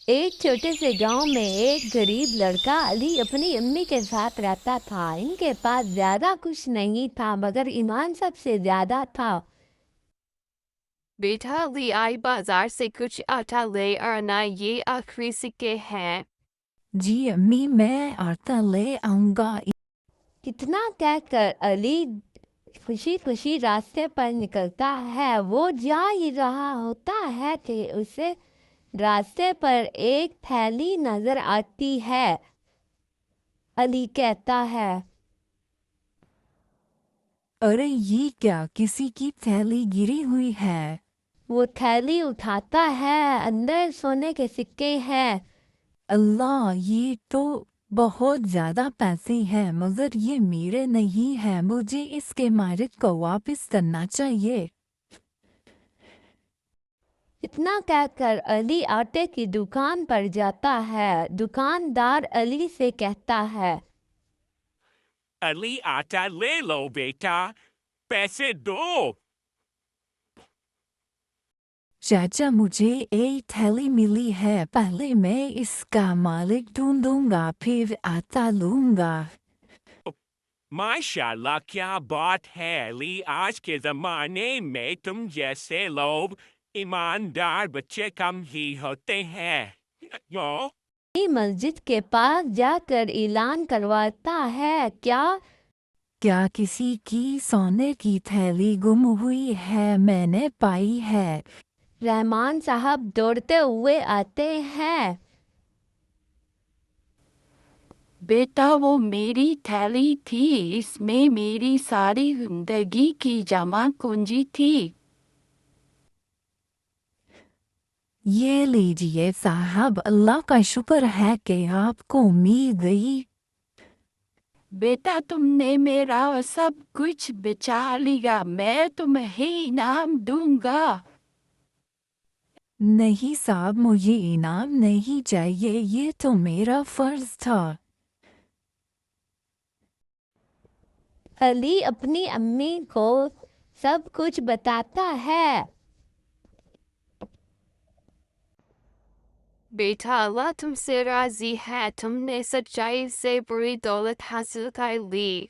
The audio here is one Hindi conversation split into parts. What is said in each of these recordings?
एक छोटे से गांव में एक गरीब लड़का अली अपनी अम्मी के साथ रहता था। इनके पास ज्यादा कुछ नहीं था मगर ईमान सबसे ज्यादा था। बेटा अली आई बाजार से कुछ आटा ले आना, ये आखिरी सिक्के हैं। जी अम्मी, मैं आटा ले आऊंगा। कितना कहकर अली खुशी खुशी रास्ते पर निकलता है। वो जा ही रहा होता है कि उसे रास्ते पर एक थैली नजर आती है। अली कहता है, अरे ये क्या, किसी की थैली गिरी हुई है। वो थैली उठाता है, अंदर सोने के सिक्के हैं। अल्लाह, ये तो बहुत ज्यादा पैसे हैं, मगर ये मेरे नहीं हैं। मुझे इसके मालिक को वापस करना चाहिए। इतना कहकर अली आटे की दुकान पर जाता है। दुकानदार अली से कहता है, अली आटा ले लो बेटा, पैसे दो। चाचा, मुझे एक थैली मिली है। पहले मैं इसका मालिक ढूंढूंगा, फिर आटा लूंगा। माशाल्लाह, क्या बात है अली, आज के जमाने में तुम जैसे लोग ईमानदार बच्चे कम ही होते हैं। अली मस्जिद के पास जाकर ऐलान करवाता है, क्या किसी की सोने की थैली गुम हुई है? मैंने पाई है। रहमान साहब दौड़ते हुए आते हैं। बेटा, वो मेरी थैली थी, इसमें मेरी सारी जिंदगी की जमा पूंजी थी। ये लीजिए साहब, अल्लाह का शुक्र है कि आपको मिल गई। बेटा, तुमने मेरा सब कुछ बचा लिया, मैं तुम्हें इनाम दूंगा। नहीं साहब, मुझे इनाम नहीं चाहिए, ये तो मेरा फर्ज था। अली अपनी अम्मी को सब कुछ बताता है। बेटा अल्लाह तुमसे राजी है, तुमने सच्चाई से बड़ी दौलत हासिल कर ली।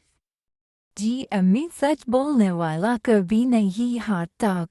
जी अम्मी, सच बोलने वाला कभी नहीं हारता।